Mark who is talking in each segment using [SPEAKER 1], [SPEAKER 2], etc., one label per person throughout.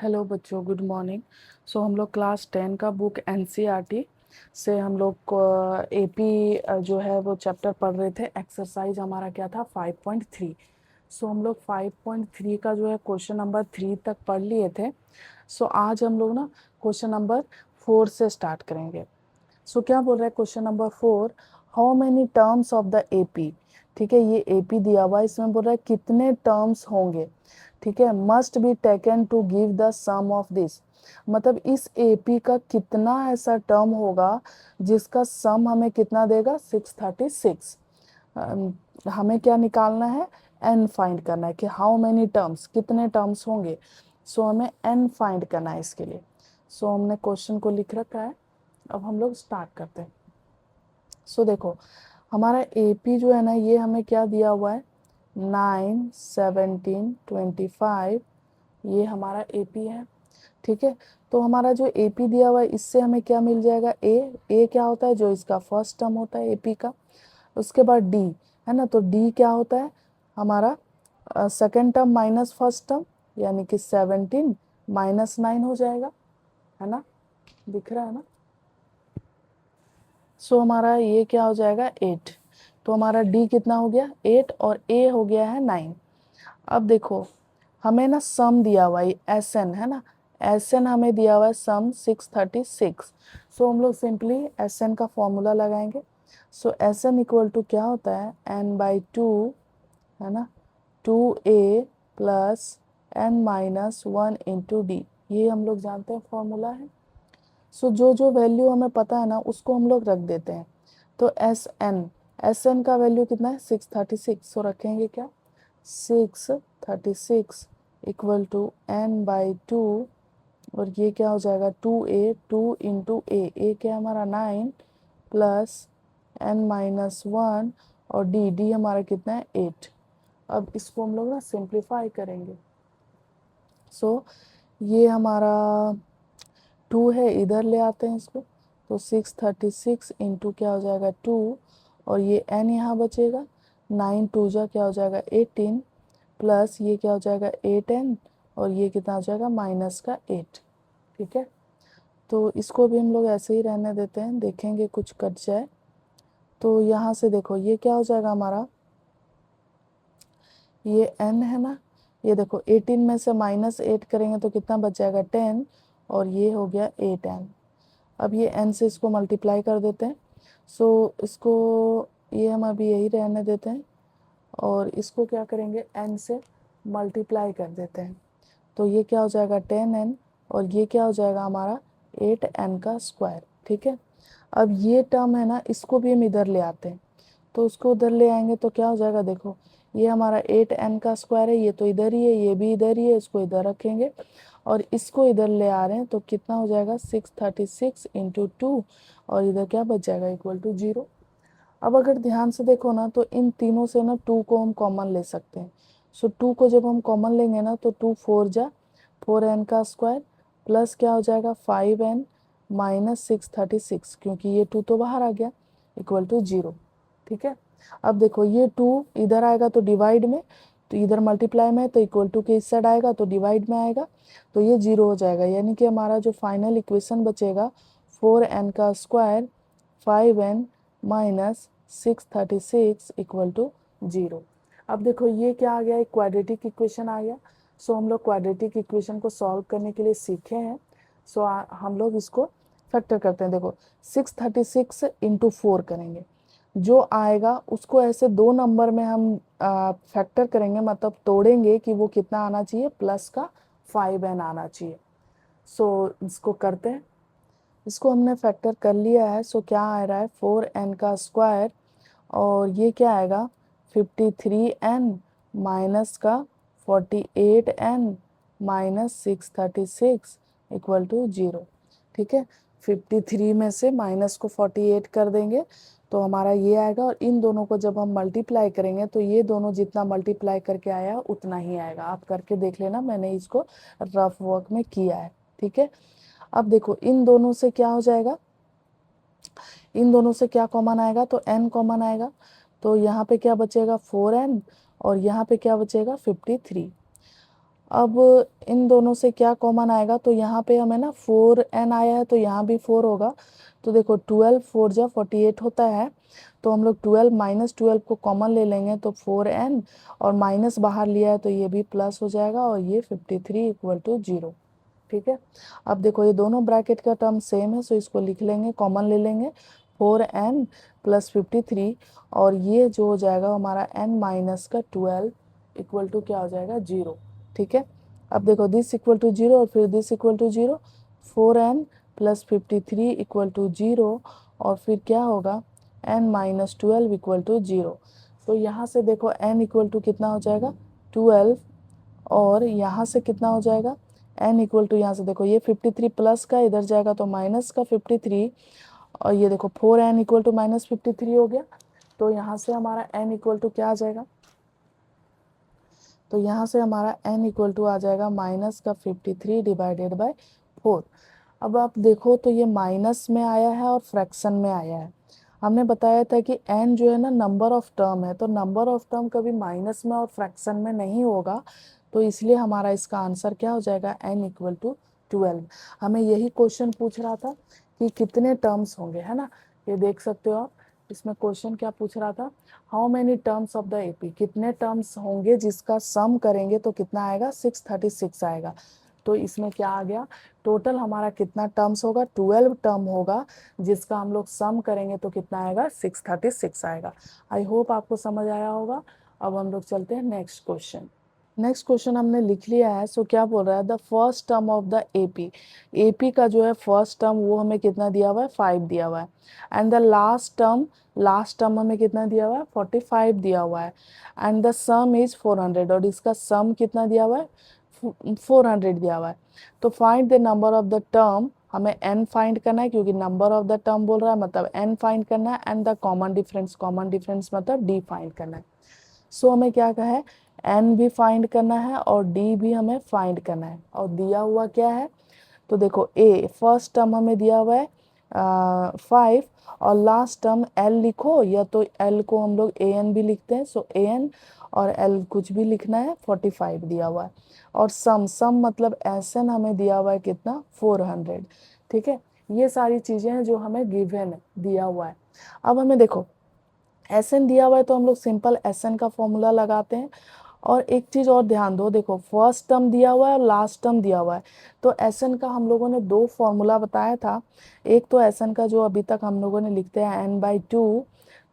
[SPEAKER 1] Hello बच्चों, good morning. सो हम लोग क्लास 10 का बुक एनसीईआरटी से हम लोग को एपी जो है वो चैप्टर पढ़ रहे थे। एक्सरसाइज हमारा क्या था 5.3। सो हम लोग 5.3 का जो है क्वेश्चन नंबर 3 तक पढ़ लिए थे। सो आज हम लोग ना क्वेश्चन नंबर 4 से स्टार्ट करेंगे। सो क्या बोल रहा है question number 4, how many terms of the AP. ठीक है, ये एपी दिया हुआ है, इसमें बोल रहा है कितने टर्म्स होंगे। ठीक है, must be taken to give the sum of this. मतलब इस एपी का कितना ऐसा टर्म होगा जिसका सम हमें कितना देगा 636। हमें क्या निकालना है, एन फाइंड करना है कि हाउ मेनी टर्म्स, कितने टर्म्स होंगे। सो हमें एन फाइंड करना है इसके लिए। सो हमने क्वेश्चन को लिख रखा है, अब हम लोग स्टार्ट करते हैं। सो देखो, हमारा एपी जो है ना, ये हमें क्या दिया हुआ है 9, 17, 25, ये हमारा एपी है। ठीक है, तो हमारा जो एपी दिया हुआ है इससे हमें क्या मिल जाएगा, ए क्या होता है, जो इसका फर्स्ट टर्म होता है एपी का। उसके बाद डी है ना, तो डी क्या होता है हमारा second term minus first term, यानी कि 17 माइनस 9 हो जाएगा, है ना, दिख रहा है ना। सो हमारा ये क्या हो जाएगा 8। तो हमारा डी कितना हो गया 8 और ए हो गया है 9। अब देखो, हमें ना सम दिया हुआ है एस एन, है ना, एस एन हमें दिया हुआ है सम 636। सो हम लोग सिंपली एस एन का फॉर्मूला लगाएंगे। सो एस एन इक्वल टू क्या होता है n/2, है ना, 2a plus n-1 into D. ये हम लोग जानते हैं फॉर्मूला है। सो जो जो वैल्यू हमें पता है ना उसको हम लोग रख देते हैं। तो एस एन का वैल्यू कितना है 636। सो रखेंगे क्या 636 इक्वल टू n/2, और ये क्या हो जाएगा 2a, 2 इंटू ए क्या हमारा 9 प्लस n-1, और डी हमारा कितना है 8। अब इसको हम लोग ना सिंप्लीफाई करेंगे। सो ये हमारा 2 है, इधर ले आते हैं इसको। तो 636 इंटू क्या हो जाएगा 2, और ये n यहाँ बचेगा, 9 2 जा क्या हो जाएगा 18, प्लस ये क्या हो जाएगा 8n, और ये कितना हो जाएगा माइनस का 8। ठीक है, तो इसको भी हम लोग ऐसे ही रहने देते हैं, देखेंगे कुछ कट जाए। तो यहाँ से देखो ये क्या हो जाएगा हमारा, ये n है ना, ये देखो 18 में से माइनस 8 करेंगे तो कितना बच जाएगा 10, और ये हो गया 8n। अब ये n से इसको मल्टीप्लाई कर देते हैं। सो इसको ये हम अभी यही रहने देते हैं, और इसको क्या करेंगे n से मल्टीप्लाई कर देते हैं। तो ये क्या हो जाएगा 10n, और ये क्या हो जाएगा हमारा 8n का स्क्वायर। ठीक है, अब ये टर्म है ना, इसको भी हम इधर ले आते हैं। तो उसको उधर ले आएंगे तो क्या हो जाएगा, देखो ये हमारा 8n का स्क्वायर है, ये तो इधर ही है, ये भी इधर ही है, इसको इधर रखेंगे, और इसको इधर ले आ रहे हैं तो कितना हो जाएगा 636 इंटू 2, और इधर क्या बच जाएगा इक्वल टू 0। अब अगर ध्यान से देखो ना, तो इन तीनों से ना 2 को हम कॉमन ले सकते हैं। सो 2 को जब हम कॉमन लेंगे ना, तो 2 4 जा 4n का स्क्वायर, प्लस क्या हो जाएगा 5n माइनस 636, क्योंकि ये 2 तो बाहर आ गया, इक्वल टू 0। ठीक है, अब देखो ये 2 इधर आएगा तो डिवाइड में, तो इधर मल्टीप्लाई में है तो इक्वल टू के इस साइड आएगा तो डिवाइड में आएगा, तो ये 0 हो जाएगा। यानी कि हमारा जो फाइनल इक्वेशन बचेगा 4n का square 5n minus 636 equal to 0। अब देखो ये क्या आ गया, एक क्वाड्रेटिक इक्वेशन आ गया। सो हम लोग क्वाड्रेटिक इक्वेशन को सॉल्व करने के लिए सीखे हैं। सो हम लोग इसको फैक्टर करते हैं। देखो 636 इंटू 4 करेंगे, जो आएगा उसको ऐसे दो नंबर में हम फैक्टर करेंगे, मतलब तोड़ेंगे कि वो कितना आना चाहिए, प्लस का 5n आना चाहिए। सो इसको करते हैं, इसको हमने फैक्टर कर लिया है। सो क्या आ रहा है 4n का स्क्वायर, और ये क्या आएगा 53n माइनस का 48n माइनस 636 इक्वल टू 0। ठीक है, 53 में से माइनस को 48 कर देंगे तो हमारा ये आएगा, और इन दोनों को जब हम मल्टीप्लाई करेंगे तो ये दोनों जितना मल्टीप्लाई करके आया उतना ही आएगा। आप करके देख लेना, मैंने इसको रफ वर्क में किया है। ठीक है, अब देखो इन दोनों से क्या हो जाएगा, इन दोनों से क्या कॉमन आएगा, तो n कॉमन आएगा, तो यहाँ पे क्या बचेगा 4n, और यहाँ पे क्या बचेगा 53। अब इन दोनों से क्या कॉमन आएगा, तो यहाँ पे हमें ना 4n आया है तो यहाँ भी 4 होगा। तो देखो 12 4 जा 48 होता है, तो हम लोग 12 माइनस 12 को कॉमन ले लेंगे तो 4n, और माइनस बाहर लिया है तो ये भी प्लस हो जाएगा, और ये 53 इक्वल टू 0। ठीक है, अब देखो ये दोनों ब्रैकेट का टर्म सेम है, सो इसको लिख लेंगे, कॉमन ले लेंगे 4n प्लस 53, और ये जो हो जाएगा हमारा n माइनस का 12 इक्वल टू क्या हो जाएगा 0। ठीक है, अब देखो दिस इक्वल टू 0 और फिर this equal to 0, 4n plus 53 equal to 0, और फिर क्या होगा n माइनस 12 इक्वल टू 0। तो यहाँ से देखो n इक्वल टू कितना हो जाएगा 12, और यहाँ से कितना हो जाएगा n इक्वल टू, यहाँ से देखो ये 53 प्लस का इधर जाएगा तो माइनस का 53, और ये देखो 4n इक्वल टू माइनस 53 हो गया। तो यहाँ से हमारा n इक्वल टू क्या आ जाएगा, तो यहाँ से हमारा n इक्वल टू आ जाएगा माइनस का 53 डिवाइडेड बाय 4। अब आप देखो तो ये माइनस में आया है और फ्रैक्शन में आया है। हमने बताया था कि n जो है ना नंबर ऑफ टर्म है, तो नंबर ऑफ टर्म कभी माइनस में और फ्रैक्शन में नहीं होगा, तो इसलिए हमारा इसका आंसर क्या हो जाएगा n इक्वल टू 12। हमें यही क्वेश्चन पूछ रहा था कि कितने टर्म्स होंगे, है ना। ये देख सकते हो आप, इसमें क्वेश्चन क्या पूछ रहा था, how many terms of the AP, कितने टर्म्स होंगे जिसका सम करेंगे तो कितना आएगा 636 आएगा। तो इसमें क्या आ गया, टोटल हमारा कितना टर्म्स होगा 12 टर्म होगा, जिसका हम लोग सम करेंगे तो कितना आएगा 636 आएगा। आई होप आपको समझ आया होगा। अब हम लोग चलते हैं नेक्स्ट क्वेश्चन। नेक्स्ट क्वेश्चन हमने लिख लिया है। सो क्या बोल रहा है, the first term of the AP, AP का जो है फर्स्ट टर्म वो हमें कितना दिया हुआ है 5 दिया हुआ है, एंड द लास्ट टर्म हमें कितना दिया हुआ है 45 दिया हुआ है, एंड द सम इज 400, और इसका सम कितना दिया हुआ है 400 दिया हुआ है। तो find the number of the term, हमें n फाइंड करना है क्योंकि नंबर ऑफ द टर्म बोल रहा है, मतलब n फाइंड करना है, एंड द कॉमन डिफरेंस मतलब d फाइंड करना है। सो हमें क्या कहा है, n भी फाइंड करना है और d भी हमें फाइंड करना है, और दिया हुआ क्या है, तो देखो a फर्स्ट टर्म हमें दिया हुआ है 5, और लास्ट टर्म l लिखो, या तो l को हम लोग an भी लिखते हैं, सो an और l कुछ भी लिखना है 45 दिया हुआ है, और सम मतलब Sn हमें दिया हुआ है कितना 400। ठीक है, ये सारी चीजें हैं जो हमें गिवन दिया हुआ है। अब हमें देखो Sn दिया हुआ है तो हम लोग सिंपल Sn का फॉर्मूला लगाते हैं। और एक चीज और ध्यान दो, देखो फर्स्ट टर्म दिया हुआ है और लास्ट टर्म दिया हुआ है, तो Sn का हम लोगों ने दो फॉर्मूला बताया था। एक तो Sn का जो अभी तक हम लोगों ने लिखते हैं n/2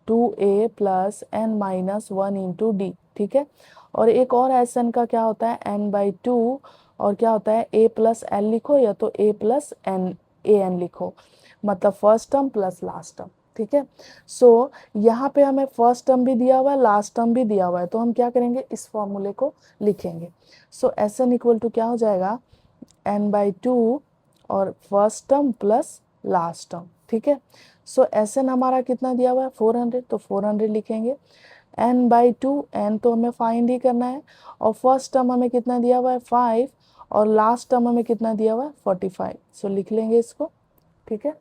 [SPEAKER 1] 2a plus n minus 1 into D. ठीक है, और एक और Sn का क्या होता है n/2, और क्या होता है a प्लस l लिखो, या तो a प्लस n an लिखो, मतलब first term plus last term. ठीक है, सो यहाँ पे हमें फर्स्ट टर्म भी दिया हुआ है, लास्ट टर्म भी दिया हुआ है, तो हम क्या करेंगे इस फॉर्मूले को लिखेंगे। सो Sn इक्वल टू क्या हो जाएगा n/2 और first term plus last term. ठीक है, सो Sn हमारा कितना दिया हुआ है 400, तो 400 लिखेंगे, n/2, n तो हमें फाइंड ही करना है, और फर्स्ट टर्म हमें कितना दिया हुआ है 5, और लास्ट टर्म हमें कितना दिया हुआ है 45, सो लिख लेंगे इसको। ठीक है,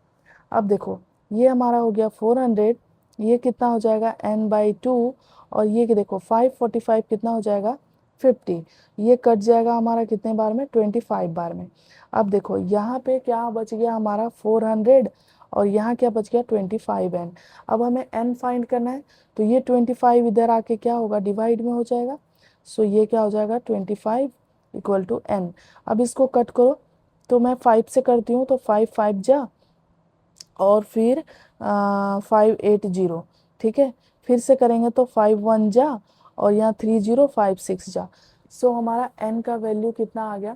[SPEAKER 1] अब देखो ये हमारा हो गया 400, ये कितना हो जाएगा n/2, और ये देखो 545 कितना हो जाएगा 50, ये कट जाएगा हमारा कितने बार में 25 बार में। अब देखो यहाँ पे क्या बच गया हमारा 400, और यहाँ क्या बच गया 25n। अब हमें n फाइंड करना है, तो ये 25 इधर आके क्या होगा डिवाइड में हो जाएगा, सो ये क्या हो जाएगा 25 इक्वल टू n। अब इसको कट करो, तो मैं 5 से करती हूँ, तो 5 5 जा, और फिर 580। ठीक है, फिर से करेंगे तो 5 1 जा, और यहाँ 30 5 6 जा। सो हमारा n का वैल्यू कितना आ गया,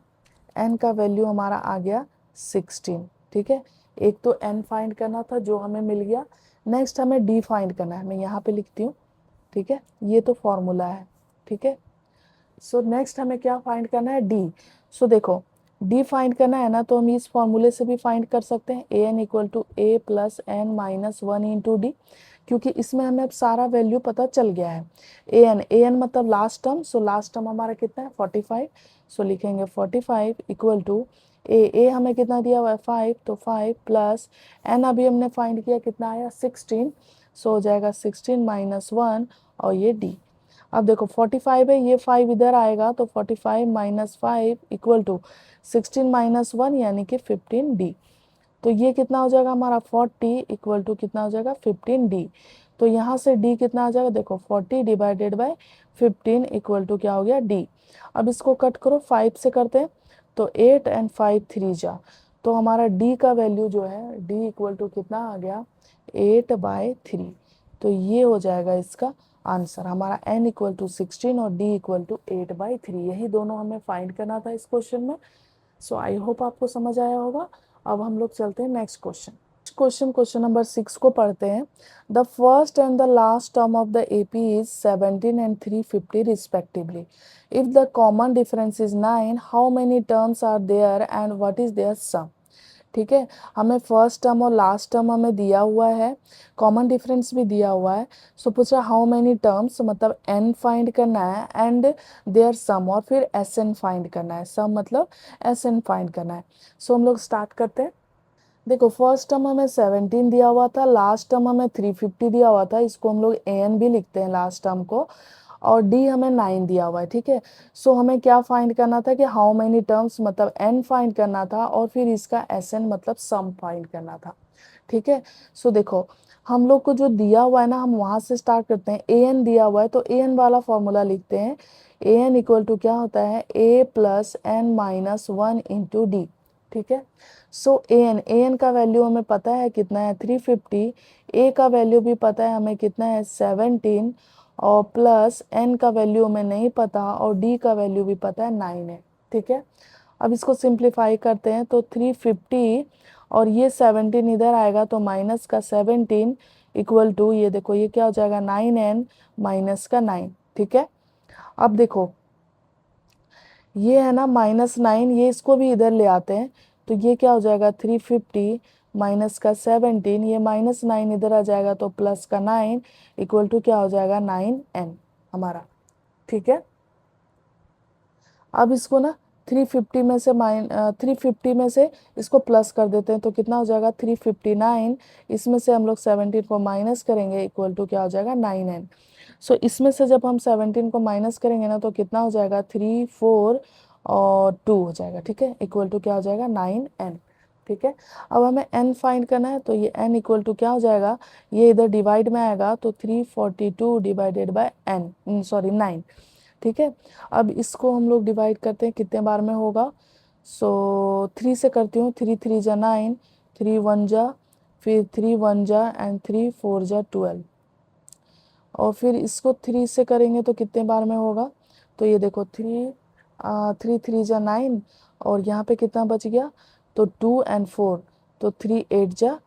[SPEAKER 1] n का वैल्यू हमारा आ गया 16। ठीक है, एक तो n फाइंड करना था जो हमें मिल गया, नेक्स्ट हमें d फाइंड करना है, मैं यहाँ पे लिखती हूँ। ठीक है, ये तो फॉर्मूला है। ठीक है, सो नेक्स्ट हमें क्या फाइंड करना है d। सो देखो d फाइंड करना है ना, तो हम इस फॉर्मूले से भी फाइंड कर सकते हैं, an equal to a plus n minus 1 into D, क्योंकि इसमें हमें अब सारा वैल्यू पता चल गया है। an मतलब last term, so last term हमारा कितना है 45, सो लिखेंगे 45 इक्वल टू a हमें कितना दिया हुआ है 5, तो 5 प्लस n अभी हमने फाइंड किया कितना आया 16, सो हो जाएगा 16 माइनस 1, और ये d। अब देखो 45 है, ये 5 इधर आएगा तो 45 माइनस 5 इक्वल टू 16 माइनस 1 यानी कि 15d। तो ये कितना हो जाएगा हमारा 40 इक्वल टू कितना हो जाएगा 15d। तो यहाँ से d कितना आ जाएगा, देखो 40 डिवाइडेड बाय 15 इक्वल टू क्या हो गया d। अब इसको कट करो, 5 से करते हैं तो 8 एंड 5 3 जा, तो हमारा d का वैल्यू जो है d इक्वल टू कितना आ गया 8/3। तो ये हो जाएगा इसका आंसर, हमारा n इक्वल टू 16 और d इक्वल टू 8/3, यही दोनों हमें फाइंड करना था इस क्वेश्चन में। सो आई होप आपको समझ आया होगा। अब हम लोग चलते हैं नेक्स्ट क्वेश्चन। क्वेश्चन नंबर 6 को पढ़ते हैं। The first and the last term of the AP is 17 and 350 respectively. If the common difference is 9, how many terms are there and what is their sum. ठीक है, हमें first term और last term हमें दिया हुआ है, common difference भी दिया हुआ है। सो पूछ रहा हाउ मेनी टर्म्स, मतलब n फाइंड करना है एंड देयर सम, और फिर Sn फाइंड करना है, सम मतलब Sn फाइंड करना है। सो हम लोग स्टार्ट करते हैं। देखो फर्स्ट टर्म हमें 17 दिया हुआ था, लास्ट टर्म हमें 350 दिया हुआ था, इसको हम लोग an भी लिखते हैं लास्ट टर्म को, और d हमें 9 दिया हुआ है। ठीक है, सो हमें क्या फाइंड करना था कि हाउ मेनी टर्म्स मतलब n फाइंड करना था, और फिर इसका Sn मतलब सम फाइंड करना था। ठीक है, सो देखो हम लोग को जो दिया हुआ है ना, हम वहां से स्टार्ट करते हैं। an दिया हुआ है तो an वाला फॉर्मूला लिखते हैं। an इक्वल टू क्या होता है a plus n minus 1 into D. ठीक है, सो an का वैल्यू हमें पता है कितना है 350, a का वैल्यू भी पता है हमें कितना है 17, और प्लस n का वैल्यू हमें नहीं पता, और d का वैल्यू भी पता है 9 है। ठीक है, अब इसको सिंप्लीफाई करते हैं तो 350 और ये 17 इधर आएगा तो माइनस का 17 इक्वल टू, ये देखो ये क्या हो जाएगा 9n माइनस का 9। ठीक है, अब देखो ये है ना -9, ये इसको भी इधर ले आते हैं तो ये क्या हो जाएगा 350 माइनस का 17, ये -9 इधर आ जाएगा तो प्लस का 9 इक्वल टू क्या हो जाएगा 9n हमारा। ठीक है, अब इसको ना 350 में से इसको प्लस कर देते हैं तो कितना हो जाएगा 359, इसमें से हम लोग 17 को माइनस करेंगे इक्वल टू क्या हो जाएगा 9n। सो इसमें से जब हम 17 को माइनस करेंगे ना तो कितना हो जाएगा 3 4 और 2 हो जाएगा। ठीक है, इक्वल टू क्या हो जाएगा 9n। ठीक है, अब हमें n फाइंड करना है तो ये n इक्वल टू क्या हो जाएगा, ये इधर डिवाइड में आएगा तो 342 डिवाइडेड बाय n, सॉरी 9। ठीक है, अब इसको हम लोग डिवाइड करते हैं कितने बार में होगा। सो 3 से करती हूँ, 3 3 जा 9, 3 1 जा, फिर 3 1 जा एंड 3 4 जा 12, और फिर इसको 3 से करेंगे तो कितने बार में होगा। तो ये देखो 3 3 जा 9, और यहाँ पे कितना बच गया तो 2 एंड 4, तो 3 8 जा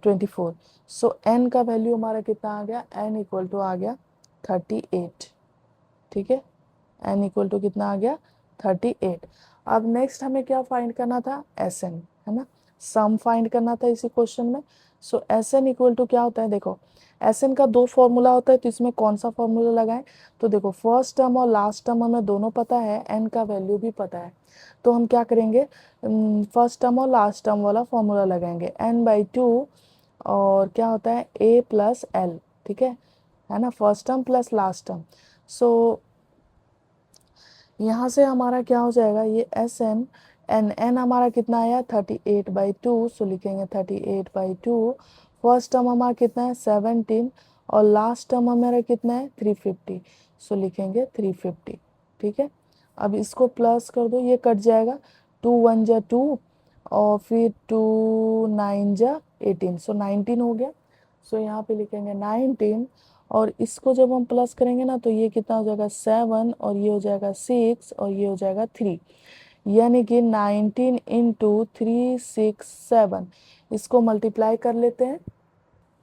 [SPEAKER 1] 24। सो n का वैल्यू हमारा कितना आ गया, n इक्वल टू आ गया 38। ठीक है, n इक्वल टू कितना आ गया 38। अब नेक्स्ट हमें क्या फाइंड करना था Sn, है ना, सम फाइंड करना था इसी क्वेश्चन में। सो Sn इक्वल टू क्या होता है, देखो Sn का दो फॉर्मूला होता है तो इसमें कौन सा फॉर्मूला लगाएं। तो देखो फर्स्ट टर्म और लास्ट टर्म हमें दोनों पता है, n का वैल्यू भी पता है, तो हम क्या करेंगे फर्स्ट टर्म और लास्ट टर्म वाला फॉर्मूला लगाएंगे n/2, और क्या होता है a प्लस l। ठीक है ना, first term plus last term. So यहाँ से हमारा क्या हो जाएगा ये Sn, n हमारा कितना आया 38/2, सो लिखेंगे 38/2। फर्स्ट टर्म हमारा कितना है 17, और लास्ट टर्म हमारा कितना है 350, सो लिखेंगे 350। ठीक है, अब इसको प्लस कर दो, ये कट जाएगा, 2 1 जा 2, और फिर 2 9 जा 18, सो 19 हो गया। सो यहाँ पे लिखेंगे 19, और इसको जब हम प्लस करेंगे ना तो ये कितना हो जाएगा 7, और ये हो जाएगा 6, और ये हो जाएगा 3, यानी कि 19 इंटू 3 6 7, इसको मल्टीप्लाई कर लेते हैं।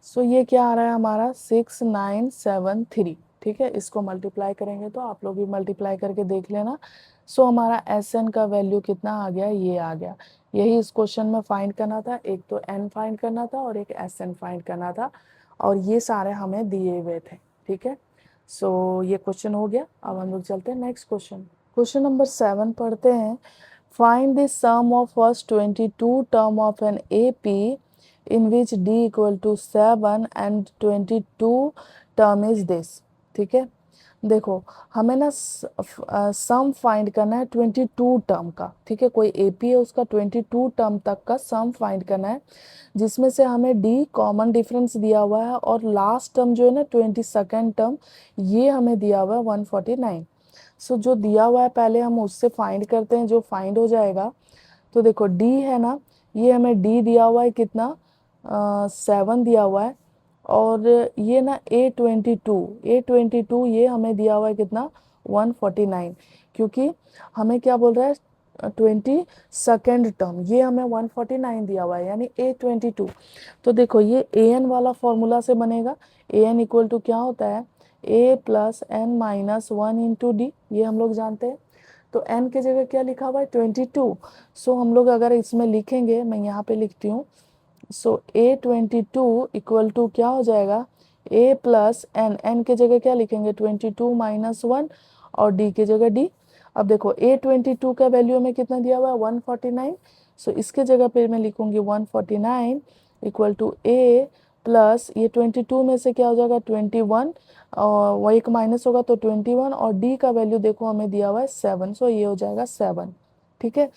[SPEAKER 1] सो ये क्या आ रहा है हमारा 6973। ठीक है, इसको मल्टीप्लाई करेंगे तो आप लोग भी मल्टीप्लाई करके देख लेना। सो हमारा Sn का वैल्यू कितना आ गया, ये आ गया। यही इस क्वेश्चन में फाइंड करना था, एक तो n फाइंड करना था और एक Sn फाइंड करना था, और ये सारे हमें दिए हुए थे। ठीक है, सो ये क्वेश्चन हो गया। अब हम लोग चलते हैं नेक्स्ट क्वेश्चन। क्वेश्चन नंबर 7 पढ़ते हैं। Find the sum of first 22 term of an AP in which d equal to 7 and 22 term is this। ठीक है, देखो हमें ना सम फाइंड करना है 22 टर्म का, ठीक है। कोई एपी है उसका 22 टर्म तक का सम फाइंड करना है, जिसमें से हमें डी कॉमन डिफरेंस दिया हुआ है और लास्ट टर्म जो है ना 22nd टर्म, ये हमें दिया हुआ है 149। सो जो दिया हुआ है पहले हम उससे फाइंड करते हैं, जो फाइंड हो जाएगा। तो देखो डी है ना, ये हमें डी दिया हुआ है कितना, 7 दिया हुआ है। और ये ना A22 ये हमें दिया हुआ है कितना, 149। क्योंकि हमें क्या बोल रहा है, 22nd टर्म, ये हमें 149 दिया हुआ है, यानी A22। तो देखो ये an वाला फॉर्मूला से बनेगा। an इक्वल टू क्या होता है, a plus n minus 1 into D, ये हम लोग जानते हैं। तो n की जगह क्या लिखा हुआ है, 22। सो हम लोग अगर इसमें लिखेंगे, मैं यहाँ पे लिखती हूँ। सो A22 इक्वल टू क्या हो जाएगा, a प्लस एन, एन की जगह क्या लिखेंगे, 22 माइनस 1, और d की जगह d। अब देखो A22 का वैल्यू में कितना दिया हुआ है, 149। सो इसके जगह पे मैं लिखूंगी 149 इक्वल टू a प्लस, ये 22 में से क्या हो जाएगा 21, और वो एक माइनस होगा तो 21, और d का वैल्यू देखो हमें दिया हुआ है 7, सो ये हो जाएगा 7, ठीक है।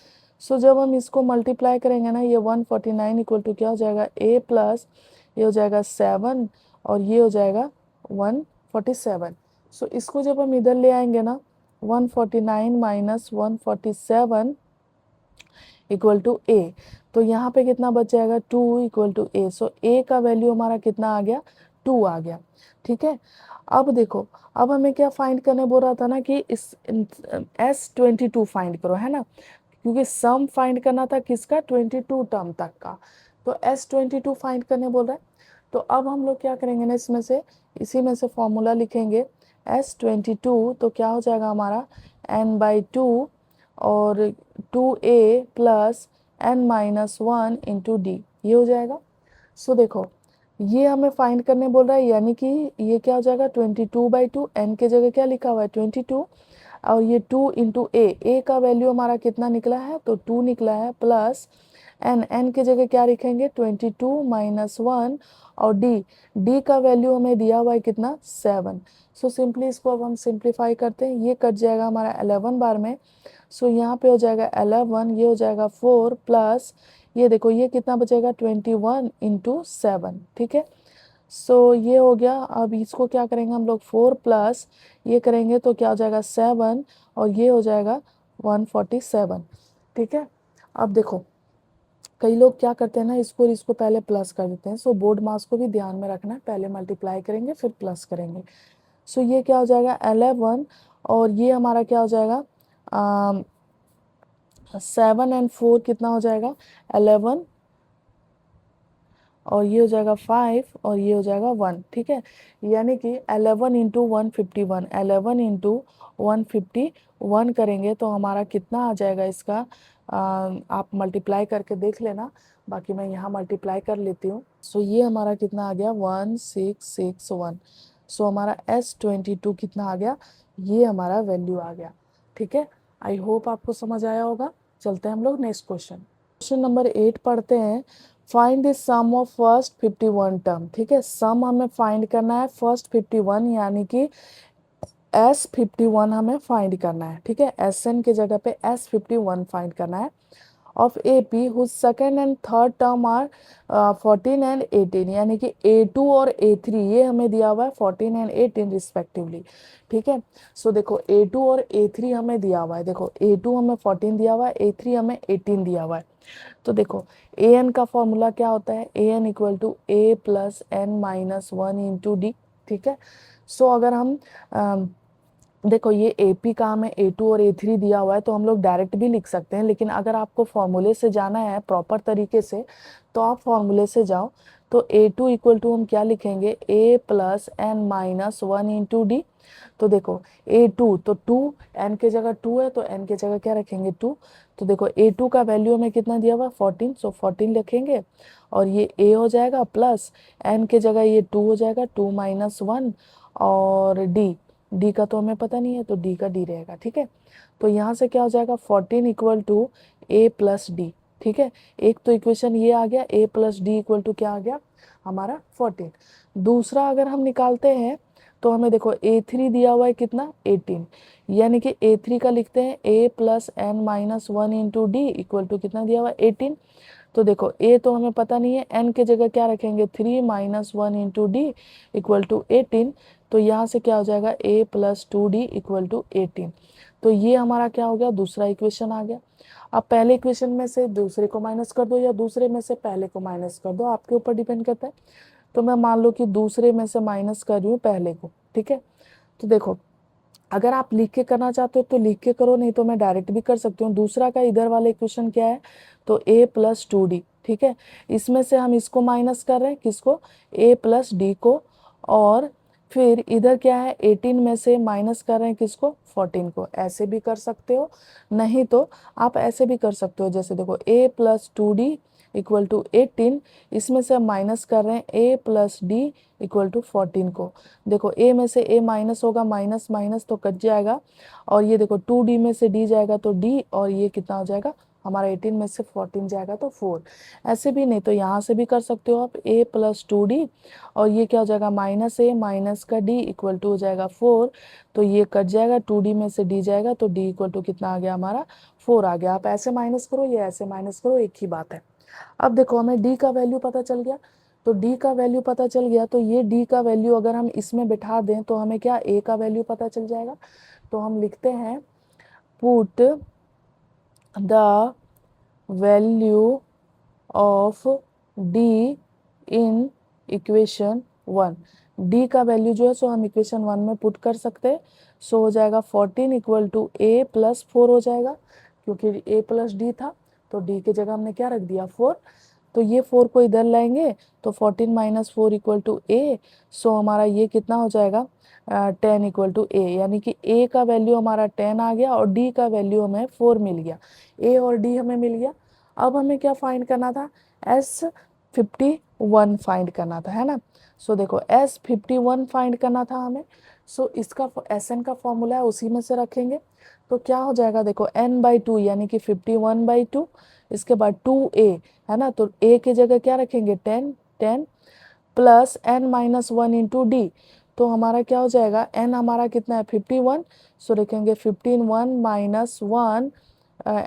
[SPEAKER 1] सो जब हम इसको मल्टीप्लाई करेंगे ना, ये 149 इक्वल टू क्या हो जाएगा, a प्लस ये हो जाएगा 7, और ये हो जाएगा 147। सो इसको जब हम इधर ले आएंगे ना, 149 माइनस 147 इक्वल टू a, तो यहाँ पे कितना बच जाएगा, 2 equal to a। So a का वैल्यू हमारा कितना आ गया, 2 आ गया, ठीक है। अब देखो, अब हमें क्या फाइंड करने बोल रहा था ना कि इस S22 फाइंड करो, है ना, क्योंकि सम फाइंड करना था किसका, 22 टर्म तक का। तो S22 फाइंड करने बोल रहा है। तो अब हम लोग क्या करेंगे ना, इसमें से इसी में से फॉर्मूला लिखेंगे S22, तो क्या हो जाएगा हमारा n/2 और 2a plus n minus 1 into D, ये हो जाएगा। सो देखो ये हमें फाइंड करने बोल रहा है, यानी कि ये क्या हो जाएगा 22/2, n की जगह क्या लिखा हुआ है 22, और ये 2 इंटू ए का वैल्यू हमारा कितना निकला है, तो 2 निकला है, प्लस n की जगह क्या लिखेंगे 22 माइनस 1, और d का वैल्यू हमें दिया हुआ है कितना 7। सो सिंपली इसको अब हम सिंप्लीफाई करते हैं, ये कट जाएगा हमारा 11 बार में। सो यहाँ पे हो जाएगा 11, ये हो जाएगा 4, प्लस ये देखो ये कितना बचेगा 21 इंटू 7, ठीक है। सो ये हो गया। अब इसको क्या करेंगे हम लोग, 4 प्लस ये करेंगे तो क्या हो जाएगा 7, और ये हो जाएगा 147, ठीक है। अब देखो कई लोग क्या करते हैं ना, इसको और इसको पहले प्लस कर देते हैं। सो बोर्ड मास को भी ध्यान में रखना है, पहले मल्टीप्लाई करेंगे फिर प्लस करेंगे। सो ये क्या हो जाएगा 11, और ये हमारा क्या हो जाएगा 7 एंड 4 कितना हो जाएगा 11, और ये हो जाएगा 5, और ये हो जाएगा 1, ठीक है। यानी कि 11 इंटू 151, 11 इंटू 151 करेंगे तो हमारा कितना आ जाएगा इसका, आप मल्टीप्लाई करके देख लेना, बाकी मैं यहाँ मल्टीप्लाई कर लेती हूँ। सो ये हमारा कितना आ गया 1661। सो हमारा S22 कितना आ गया, ये हमारा वैल्यू आ गया, ठीक है। आई होप आपको समझ आया होगा। चलते हैं हम लोग नेक्स्ट क्वेश्चन। क्वेश्चन नंबर 8 पढ़ते हैं। Find the sum of first 51 term, ठीक है। सम हमें फाइंड करना है फर्स्ट 51, यानी कि S51 हमें फाइंड करना है, ठीक है। SN की जगह पे S51 फाइंड करना है of AP whose second and third term are 14 and 18, यानी कि A2 और A3 ये हमें दिया हुआ है 14 एंड 18 रिस्पेक्टिवली, ठीक है। सो देखो A2 और A3 हमें दिया हुआ है, देखो A2 हमें 14 दिया हुआ है, A3 हमें 18 दिया हुआ है। तो देखो an का फॉर्मूला क्या होता है, an equal to a plus n minus 1 into D, ठीक है। सो अगर हम देखो ये AP का हमें A2 और A3 दिया हुआ है, तो हम लोग डायरेक्ट भी लिख सकते हैं, लेकिन अगर आपको फॉर्मूले से जाना है प्रॉपर तरीके से तो आप फॉर्मूले से जाओ। तो A2 इक्वल टू हम क्या लिखेंगे, a plus n minus 1 into D. तो देखो A2 तो 2, n की जगह 2 है तो n की जगह क्या रखेंगे 2। तो देखो A2 का वैल्यू हमें कितना दिया हुआ 14, सो 14 लिखेंगे, और ये a हो जाएगा प्लस n की जगह ये 2 हो जाएगा, 2 माइनस 1, और d का तो हमें पता नहीं है तो d का d रहेगा, ठीक है। तो यहाँ से क्या हो जाएगा 14 equal to a plus D, ठीक है। एक तो इक्वेशन ये आ गया, a plus D equal to क्या आ गया हमारा 14। दूसरा अगर हम निकालते हैं तो हमें देखो A3 दिया हुआ है कितना 18, यानी कि A3 का लिखते हैं A plus n minus 1 into D equal to कितना दिया हुआ है 18। तो देखो A तो हमें पता नहीं है, n के जगह क्या रखेंगे 3 minus 1 into D equal to 18। तो यहाँ से क्या हो जाएगा A plus 2D equal to 18। तो ये हमारा क्या हो गया, दूसरा इक्वेशन आ गया। अब पहले इक्वेशन में से दूसरे को माइनस कर दो या दूसरे में से पहले को माइनस कर दो, आपके ऊपर डिपेंड करता है। तो मैं मान लो कि दूसरे में से माइनस कर रही हूँ पहले को, ठीक है। तो देखो अगर आप लिख के करना चाहते हो तो लिख के करो, नहीं तो मैं डायरेक्ट भी कर सकती हूँ। दूसरा का इधर वाला इक्वेशन क्या है, तो A प्लस 2D, ठीक है। इसमें से हम इसको माइनस कर रहे हैं, किसको, A प्लस डी को। और फिर इधर क्या है 18 में से माइनस कर रहे हैं किसको 14 को। ऐसे भी कर सकते हो, नहीं तो आप ऐसे भी कर सकते हो। जैसे देखो A plus 2D equal to 18, इसमें से हम माइनस कर रहे हैं A plus D equal to 14 को। देखो A में से A माइनस होगा, माइनस माइनस तो कट जाएगा, और ये देखो 2D में से D जाएगा तो D, और ये कितना हो जाएगा हमारा 18 में से 14 जाएगा तो 4। ऐसे भी, नहीं तो यहाँ से भी कर सकते हो आप A प्लस 2D, और ये क्या हो जाएगा माइनस A माइनस का D इक्वल टू हो जाएगा 4। तो ये कट जाएगा, 2D में से D जाएगा तो D इक्वल टू कितना आ गया हमारा 4 आ गया। आप ऐसे माइनस करो या ऐसे माइनस करो, एक ही बात है। अब देखो हमें D का वैल्यू पता चल गया, तो D का वैल्यू पता चल गया, तो ये D का वैल्यू अगर हम इसमें बिठा दें तो हमें क्या A का वैल्यू पता चल जाएगा। तो हम लिखते हैं put the value of D in equation 1। D का वैल्यू जो है सो हम इक्वेशन 1 में पुट कर सकते हैं। सो हो जाएगा 14 इक्वल टू A प्लस 4 हो जाएगा, क्योंकि A प्लस D था तो D की जगह हमने क्या रख दिया 4। तो ये 4 को इधर लाएंगे तो 14 माइनस 4 इक्वल टू A। सो हमारा ये कितना हो जाएगा 10 इक्वल टू A, यानी कि A का वैल्यू हमारा 10 आ गया और D का वैल्यू हमें 4 मिल गया। A और D हमें मिल गया। अब हमें क्या फाइंड करना था, S51 फाइंड करना था, है ना। सो देखो S51 फाइंड करना था हमें। सो इसका Sn का फॉर्मूला है, उसी में से रखेंगे। तो क्या हो जाएगा देखो n/2 यानी कि 51/2, इसके बाद 2A, है ना। तो A की जगह क्या रखेंगे 10 plus n minus 1 into D. तो हमारा क्या हो जाएगा, n हमारा कितना है 51। सो लिखेंगे 15 minus 1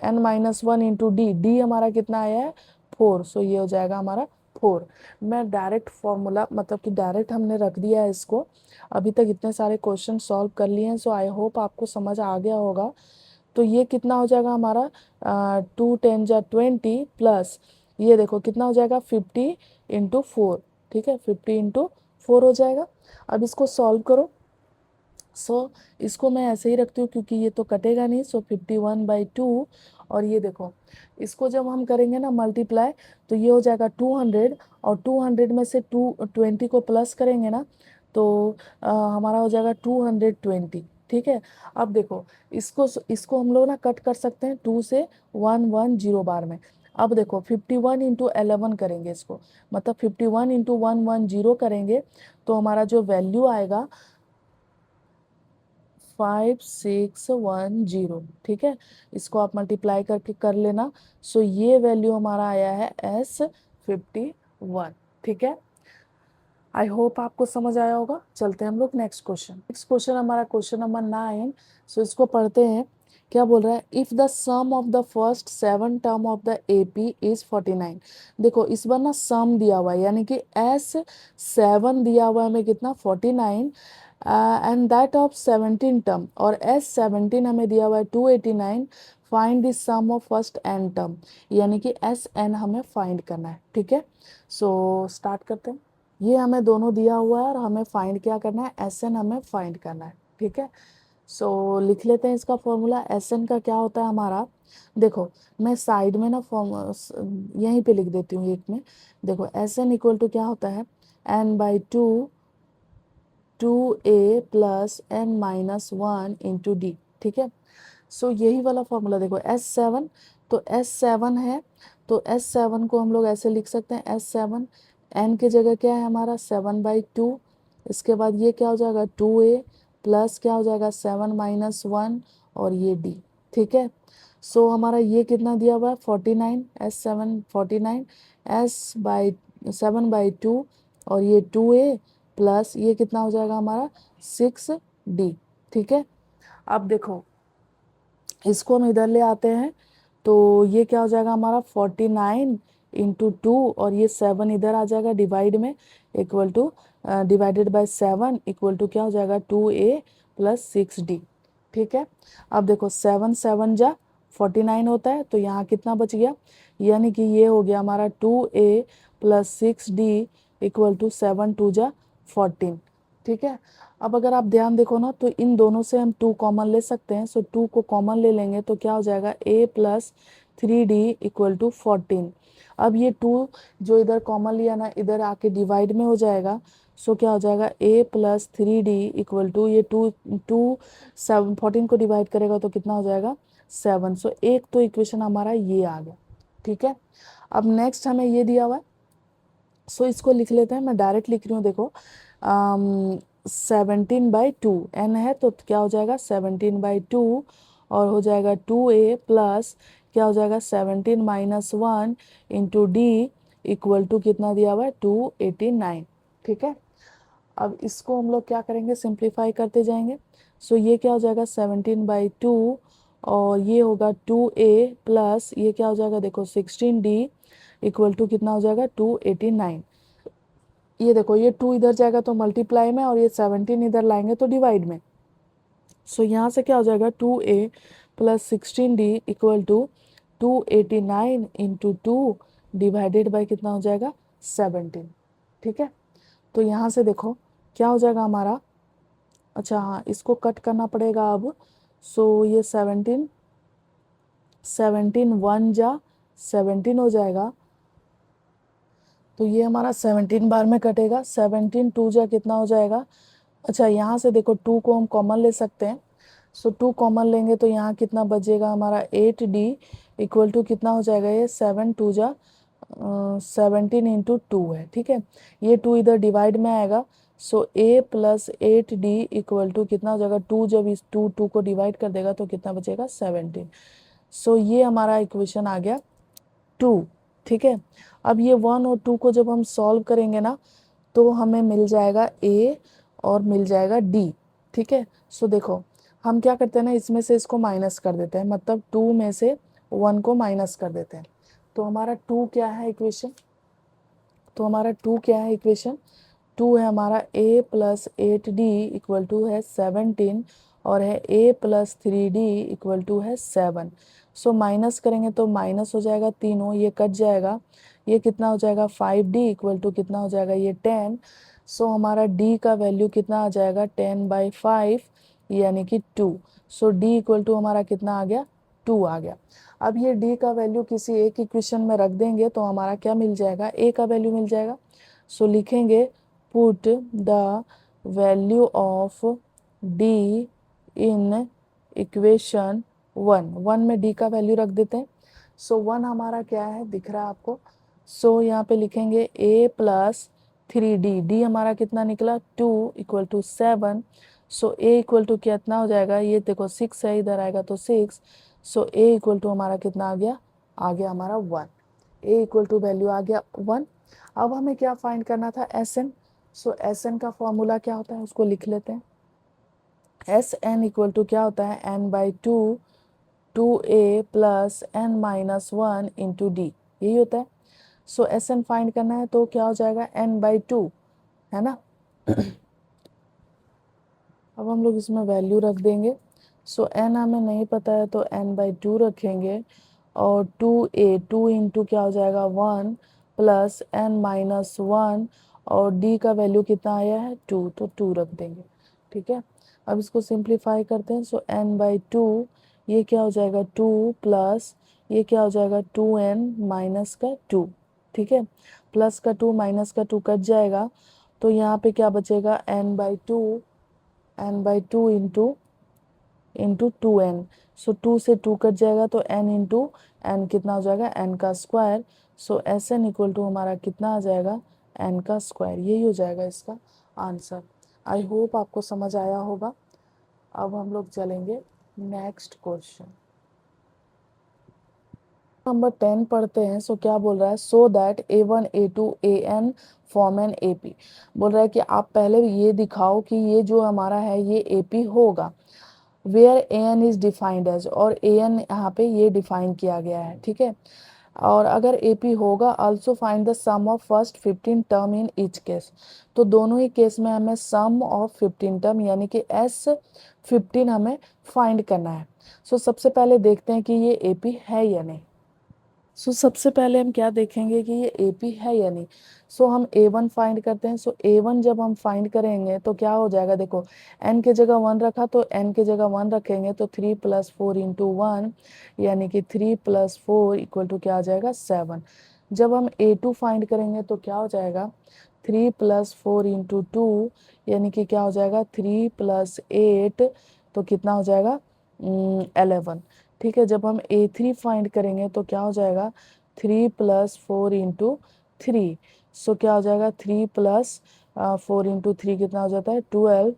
[SPEAKER 1] n minus 1 into D, D हमारा कितना आया है 4। सो ये हो जाएगा हमारा 4। मैं डायरेक्ट फॉर्मूला मतलब कि डायरेक्ट हमने रख दिया है इसको। अभी तक इतने सारे क्वेश्चन सॉल्व कर लिए हैं, सो आई होप आपको समझ आ गया होगा। तो ये कितना हो जाएगा हमारा 2 10 जा 20 प्लस ये देखो कितना हो जाएगा 50 इंटू 4, ठीक है 50 इंटू 4 हो जाएगा। अब इसको सॉल्व करो। सो इसको मैं ऐसे ही रखती हूँ क्योंकि ये तो कटेगा नहीं। सो 51/2, और ये देखो इसको जब हम करेंगे ना मल्टीप्लाई, तो ये हो जाएगा 200, और 200 में से 220 को प्लस करेंगे ना तो हमारा हो जाएगा 220, ठीक है। अब देखो इसको हम लोग ना कट कर सकते हैं 2 से 110 बार में। अब देखो 51 इंटू 11 करेंगे इसको, मतलब 51 इंटू 110 करेंगे तो हमारा जो वैल्यू आएगा 5610, ठीक है। इसको आप मल्टीप्लाई करके कर लेना। सो ये वैल्यू हमारा आया है S51, ठीक है। आई होप आपको समझ आया होगा। चलते हैं हम लोग नेक्स्ट क्वेश्चन। नेक्स्ट क्वेश्चन हमारा क्वेश्चन नंबर 9। सो इसको पढ़ते हैं। क्या बोल रहा है, if the sum of the first 7 term of the AP is 49। देखो इस बार ना सम दिया हुआ है, यानी कि S7 दिया हुआ है हमें कितना 49, एंड दैट ऑफ 17 टर्म, और S17 हमें दिया हुआ है 289। Find the sum of first n term, यानी कि Sn हमें फाइंड करना है, ठीक है। सो स्टार्ट करते हैं। ये हमें दोनों दिया हुआ है और हमें फाइंड क्या करना है, Sn हमें फाइंड करना है, ठीक है। सो लिख लेते हैं इसका फॉर्मूला। Sn का क्या होता है हमारा, देखो मैं साइड में ना यहीं पे लिख देती हूँ एक में। देखो Sn इक्वल टू क्या होता है n/2 2A plus n minus 1 into D, ठीक है। सो यही वाला फॉर्मूला देखो S7, तो S7 है, तो S7 को हम लोग ऐसे लिख सकते हैं S7, n की जगह क्या है हमारा 7/2, इसके बाद ये क्या हो जाएगा 2A प्लस क्या हो जाएगा 7 माइनस 1 और ये D, ठीक है। सो हमारा ये कितना दिया हुआ है 49, S7 49, S/7/2 और ये 2A प्लस ये कितना हो जाएगा हमारा 6D। ठीक है, अब देखो इसको हम इधर ले आते हैं तो ये क्या हो जाएगा हमारा 49 इंटू 2 और ये 7 इधर आ जाएगा डिवाइड में, equal to divided by 7 equal to क्या हो जाएगा 2A प्लस 6D। ठीक है, अब देखो 7 7 जा 49 होता है, तो यहाँ कितना बच गया, यानी कि ये हो गया हमारा 2A plus 6D equal to 7 2 जा 14। ठीक है, अब अगर आप ध्यान देखो ना तो इन दोनों से हम 2 कॉमन ले सकते हैं, सो 2 को कॉमन ले लेंगे तो क्या हो जाएगा A plus 3D equal to 14। अब ये 2 जो इधर कॉमन लिया ना इधर आके डिवाइड में हो जाएगा, सो क्या हो जाएगा A plus 3D equal to ये 7 14 को डिवाइड करेगा तो कितना हो जाएगा 7। सो एक तो इक्वेशन हमारा ये आ गया। ठीक है, अब नेक्स्ट हमें ये दिया हुआ है, सो इसको लिख लेते हैं, मैं डायरेक्ट लिख रही हूँ देखो 17/2 n है तो क्या हो जाएगा 17/2 और हो जाएगा 2A प्लस क्या हो जाएगा 17 minus 1 into D equal to कितना दिया हुआ है 289। ठीक है, अब इसको हम लोग क्या करेंगे सिंप्लीफाई करते जाएंगे, सो ये क्या हो जाएगा 17/2 और ये होगा 2A प्लस ये क्या हो जाएगा देखो 16D इक्वल टू कितना हो जाएगा 289। ये देखो ये 2 इधर जाएगा तो मल्टीप्लाई में और ये 17 इधर लाएंगे तो डिवाइड में, सो यहाँ से क्या हो जाएगा 2A plus 16D equal to 289 into 2 divided by कितना हो जाएगा 17। ठीक है, तो यहाँ से देखो क्या हो जाएगा हमारा, अच्छा हाँ इसको कट करना पड़ेगा अब, सो ये 17 1 जा 17 हो जाएगा, तो ये हमारा 17 बार में कटेगा, 17 2 जा कितना हो जाएगा, अच्छा यहाँ से देखो 2 को हम कॉमन ले सकते हैं, सो 2 कॉमन लेंगे तो यहाँ कितना बचेगा हमारा 8D इक्वल टू कितना हो जाएगा ये 7 2 जा 17 इंटू 2 है। ठीक है, ये 2 इधर डिवाइड में आएगा, so A plus 8D equal to कितना हो जाएगा 2 जब इस 2 को डिवाइड कर देगा तो कितना बचेगा 17। सो ये हमारा इक्वेशन आ गया 2। ठीक है, अब ये 1 और 2 को जब हम सॉल्व करेंगे ना तो हमें मिल जाएगा A और मिल जाएगा D। ठीक है, सो देखो हम क्या करते हैं ना इसमें से इसको माइनस कर देते हैं, मतलब 2 में से 1 को माइनस कर देते हैं, तो हमारा 2 क्या है इक्वेशन, तो हमारा 2 क्या है इक्वेशन 2 है हमारा A plus 8D equal to है 17 और है A plus 3D equal to है 7। सो माइनस करेंगे तो माइनस हो जाएगा तीनों, ये कट जाएगा, ये कितना हो जाएगा 5D इक्वल टू कितना हो जाएगा ये 10। सो हमारा D का वैल्यू कितना आ जाएगा 10/5 यानी कि 2। सो D इक्वल टू हमारा कितना आ गया 2 आ गया। अब ये D का वैल्यू किसी एक इक्वेशन में रख देंगे तो हमारा क्या मिल जाएगा A का वैल्यू मिल जाएगा, सो लिखेंगे put the value of D in equation 1 में D का वैल्यू रख देते हैं, सो 1 हमारा क्या है दिख रहा है आपको, सो यहाँ पे लिखेंगे A प्लस 3D, D हमारा कितना निकला 2 equal to 7, so A equal to कितना हो जाएगा ये देखो 6 है इधर आएगा तो 6, सो A इक्वल टू हमारा कितना आ गया हमारा 1, A इक्वल टू वैल्यू आ गया 1। अब हमें क्या फाइंड करना था Sn, सो Sn का फॉर्मूला क्या होता है उसको लिख लेते हैं, Sn इक्वल टू क्या होता है n/2 2A plus n minus 1 into D, यही होता है। सो Sn फाइंड करना है तो क्या हो जाएगा n/2 है ना अब हम लोग इसमें वैल्यू रख देंगे, सो n हमें नहीं पता है तो n/2 रखेंगे और 2 इंटू क्या हो जाएगा 1 प्लस n माइनस 1 और D का वैल्यू कितना आया है 2 तो 2 रख देंगे। ठीक है, अब इसको सिंप्लीफाई करते हैं, सो n/2 ये क्या हो जाएगा 2 प्लस ये क्या हो जाएगा 2n माइनस का 2। ठीक है, प्लस का 2 माइनस का 2 कट जाएगा तो यहाँ पे क्या बचेगा n/2 इंटू 2n, सो 2 से 2 कट जाएगा तो n इंटू n कितना हो जाएगा n का square, so Sn equal to हमारा कितना आ जाएगा n का स्क्वायर, यही हो जाएगा इसका आंसर। आई होप आपको समझ आया होगा। अब हम लोग चलेंगे नेक्स्ट क्वेश्चन। नंबर 10 पढ़ते हैं। सो क्या बोल रहा है, so that A1 A2 AN form an AP। बोल रहा है कि आप पहले ये दिखाओ कि ये जो हमारा है ये AP होगा, where AN is defined as, और AN यहाँ पे ये डिफाइन किया गया है, ठीक है। और अगर AP होगा, also find the sum of first 15 term in each case. तो दोनों ही केस में हमें सम ऑफ 15 टर्म यानी कि S15 हमें फाइंड करना है। सो सबसे पहले देखते हैं कि ये AP है या नहीं। सबसे पहले हम क्या देखेंगे कि ये AP है या नहीं। हम A1 फाइंड करते हैं। A1 जब हम फाइंड करेंगे तो क्या हो जाएगा, देखो n के जगह 1 रखा तो n के जगह 1 रखेंगे तो 3 + 4 × 1 यानी कि 3 + 4 = क्या आ जाएगा 7। जब हम A2 फाइंड करेंगे तो क्या हो जाएगा 3 + 4 × 2 यानी कि क्या हो जाएगा 3 + 8 तो कितना हो जाएगा 11। ठीक है, जब हम A3 फाइंड करेंगे तो क्या हो जाएगा 3 + 4 × 3। क्या हो जाएगा 3 + 4 × 3 कितना हो जाता है 12।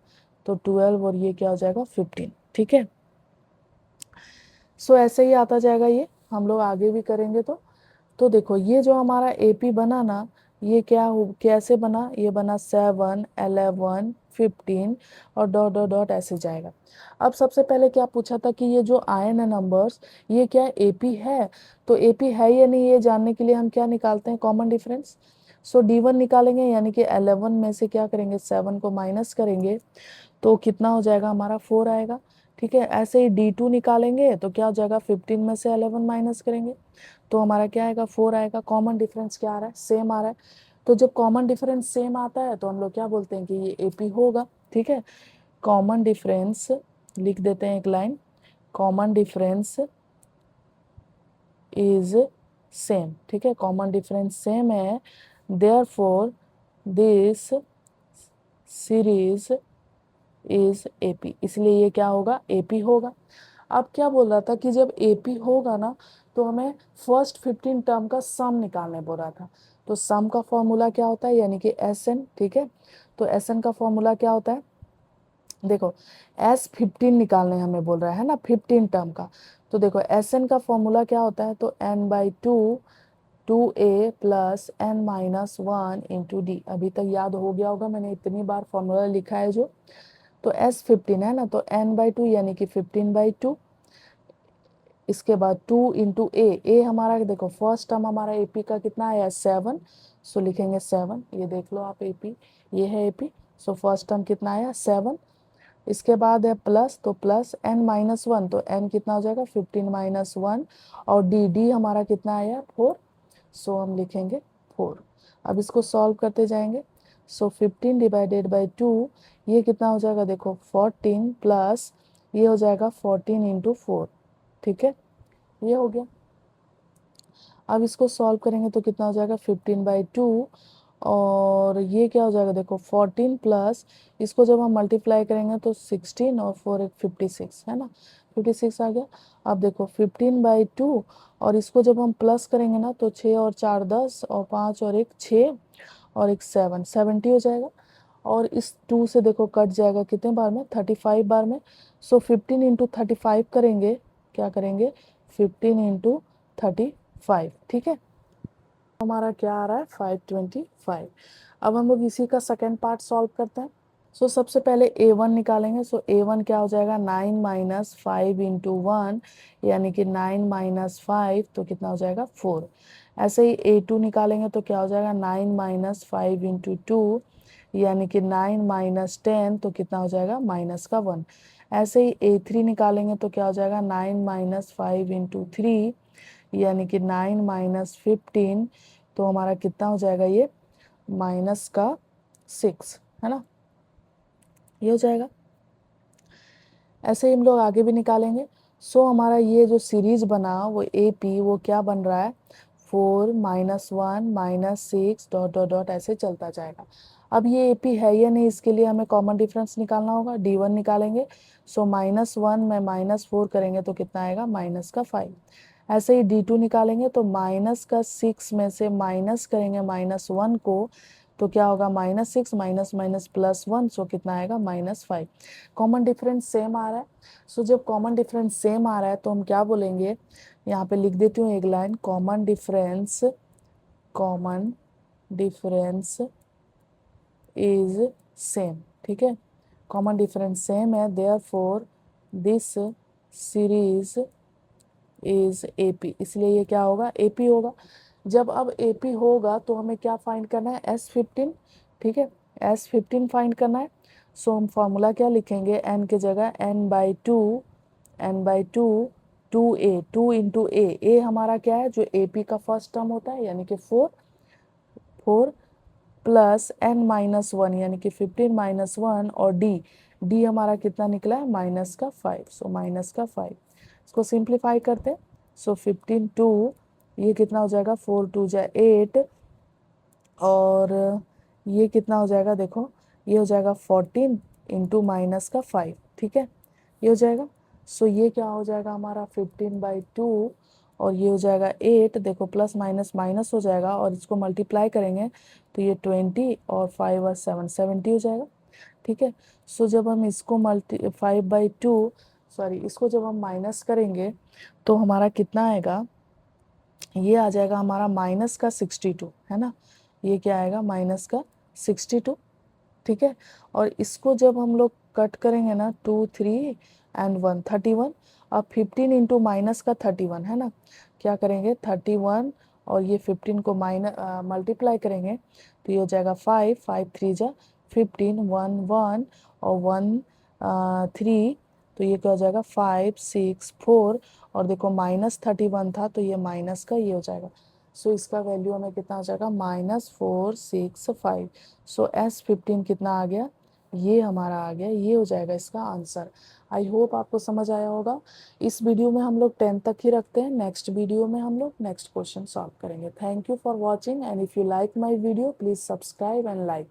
[SPEAKER 1] तो 12 और ये क्या हो जाएगा 15। ठीक है, ऐसे ही आता जाएगा, ये हम लोग आगे भी करेंगे। तो देखो ये जो हमारा AP बना ना, ये कैसे बना, ये बना 7 11 15 और डॉट डॉट डॉट ऐसे जाएगा। अब सबसे पहले क्या पूछा था कि ये जो आयन है नंबर्स, ये क्या AP है। तो AP है या नहीं ये जानने के लिए हम क्या निकालते हैं, कॉमन डिफरेंस। D1 निकालेंगे यानी कि 11 में से क्या करेंगे 7 को माइनस करेंगे तो कितना हो जाएगा हमारा 4 आएगा। ठीक है, ऐसे ही D2 निकालेंगे तो क्या हो जाएगा 15 में से 11 माइनस करेंगे तो हमारा क्या आएगा 4 आएगा। कॉमन डिफरेंस क्या आ रहा है, सेम आ रहा है। तो जब कॉमन डिफरेंस सेम आता है तो हम लोग क्या बोलते हैं कि ये AP होगा। ठीक है, कॉमन डिफरेंस लिख देते हैं एक line, common difference is same. ठीक है, कॉमन डिफरेंस सेम है, therefore this series is AP, इसलिए ये क्या होगा AP होगा। अब क्या बोल रहा था कि जब AP होगा ना तो हमें फर्स्ट 15 टर्म का सम निकालने बोल रहा था। तो सम का फॉर्मूला क्या होता है यानी कि SN। ठीक है, तो SN का फॉर्मूला क्या होता है, देखो S15 निकालने हमें बोल रहा है ना 15 टर्म का। तो देखो SN का फॉर्मूला क्या होता है, तो n/2 2a + n-1 × d। अभी तक याद हो गया होगा, मैंने इतनी बार फॉर्मूला लिखा है जो। तो S15 है ना, तो n/2 यानी कि 15/2, इसके बाद 2 × a हमारा देखो फर्स्ट टर्म हमारा AP का कितना आया 7। लिखेंगे 7, ये देख लो आप AP, ये है AP। फर्स्ट टर्म कितना आया 7। इसके बाद है प्लस, तो प्लस n-1, तो n कितना हो जाएगा 15 - 1 और d हमारा कितना आया 4। हम लिखेंगे 4। अब इसको सॉल्व करते जाएंगे। 15 / 2 ये कितना हो जाएगा, देखो 14 प्लस ये हो जाएगा 14 × 4। ठीक है, ये हो गया। अब इसको सॉल्व करेंगे तो कितना हो जाएगा 15/2 और ये क्या हो जाएगा, देखो 14 प्लस इसको जब हम मल्टीप्लाई करेंगे तो 16 और 4 एक 56 है ना, 56 आ गया। अब देखो 15/2 और इसको जब हम प्लस करेंगे ना तो 6 और 4 10 और 5 और 1 6 और एक 7 70 हो जाएगा। और इस 2 से देखो कट जाएगा कितने बार में 35 बार में। 15 × 35 करेंगे, क्या करेंगे 15 × 35। ठीक है, हमारा क्या आ रहा है 525। अब हम लोग इसी का सेकेंड पार्ट सॉल्व करते हैं। सबसे पहले A1 निकालेंगे। A1 क्या हो जाएगा 9 - 5 × 1 यानी कि 9 - 5 तो कितना हो जाएगा 4। ऐसे ही A2 निकालेंगे तो क्या हो जाएगा 9 - 5 × 2 यानी कि 9 - 10 तो कितना हो जाएगा -1। ऐसे ही A3 निकालेंगे तो क्या हो जाएगा 9 - 5 × 3 यानी कि 9 - 15 तो हमारा कितना हो जाएगा ये -6 है ना, ये हो जाएगा। ऐसे ही हम लोग आगे भी निकालेंगे। हमारा ये जो सीरीज बना वो AP वो क्या बन रहा है 4 -1 -6 डॉट डॉट डॉट ऐसे चलता जाएगा। अब ये AP है या नहीं इसके लिए हमें कॉमन डिफरेंस निकालना होगा, D1 निकालेंगे। -1 में -4 करेंगे तो कितना आएगा -5। ऐसे ही D2 निकालेंगे तो -6 में से माइनस करेंगे -1 को तो क्या होगा -6 +1 कितना आएगा -5। कॉमन डिफरेंस सेम आ रहा है। जब कॉमन डिफरेंस सेम आ रहा है तो हम क्या बोलेंगे यहाँ पे लिख देती हूँ एक line, common difference is same, ठीक है, कॉमन डिफरेंस सेम है, therefore this series is AP, इसलिए ये क्या होगा, एपी होगा। जब अब एपी होगा तो हमें क्या फाइंड करना है, S15, ठीक है, S15 फाइंड करना है। सो हम फॉर्मूला क्या लिखेंगे, n की जगह n/2 2a, 2 इंटू ए हमारा क्या है, जो एपी का फर्स्ट टर्म होता है यानी कि 4 प्लस n-1 यानी कि 15-1 और डी हमारा कितना निकला है, -5, सो -5, इसको सिंप्लीफाई करते हैं। सो 15 ये कितना हो जाएगा, 4 2 जा 8, और ये कितना हो जाएगा, देखो ये हो जाएगा 14 इंटू -5, ठीक है, ये हो जाएगा। सो ये क्या हो जाएगा हमारा 15/2, और ये हो जाएगा 8, देखो प्लस माइनस माइनस हो जाएगा, और इसको मल्टीप्लाई करेंगे तो ये 20 और 5 और 7 70 हो जाएगा, ठीक है। सो जब हम इसको 5/2, सॉरी, इसको जब हम माइनस करेंगे तो हमारा कितना आएगा, ये आ जाएगा हमारा -62, है ना, ये क्या आएगा, -62, ठीक है। और इसको जब हम लोग कट करेंगे ना, 2 3 एंड 1 31, अब 15 इंटू -31 है ना, क्या करेंगे 31, और ये 15 को मल्टीप्लाई करेंगे तो ये हो जाएगा 5 5 3 जा 15, 1 1 और 1 3, तो ये क्या हो जाएगा 5 6 4, और देखो -31 था तो ये माइनस का ये हो जाएगा। सो इसका वैल्यू हमें कितना हो जाएगा, -465। सो S15 कितना आ गया, ये हमारा आ गया, ये हो जाएगा इसका आंसर। आई होप आपको समझ आया होगा। इस वीडियो में हम लोग 10 तक ही रखते हैं, नेक्स्ट वीडियो में हम लोग नेक्स्ट क्वेश्चन सॉल्व करेंगे। Thank you for watching, and if you like my video please subscribe and like.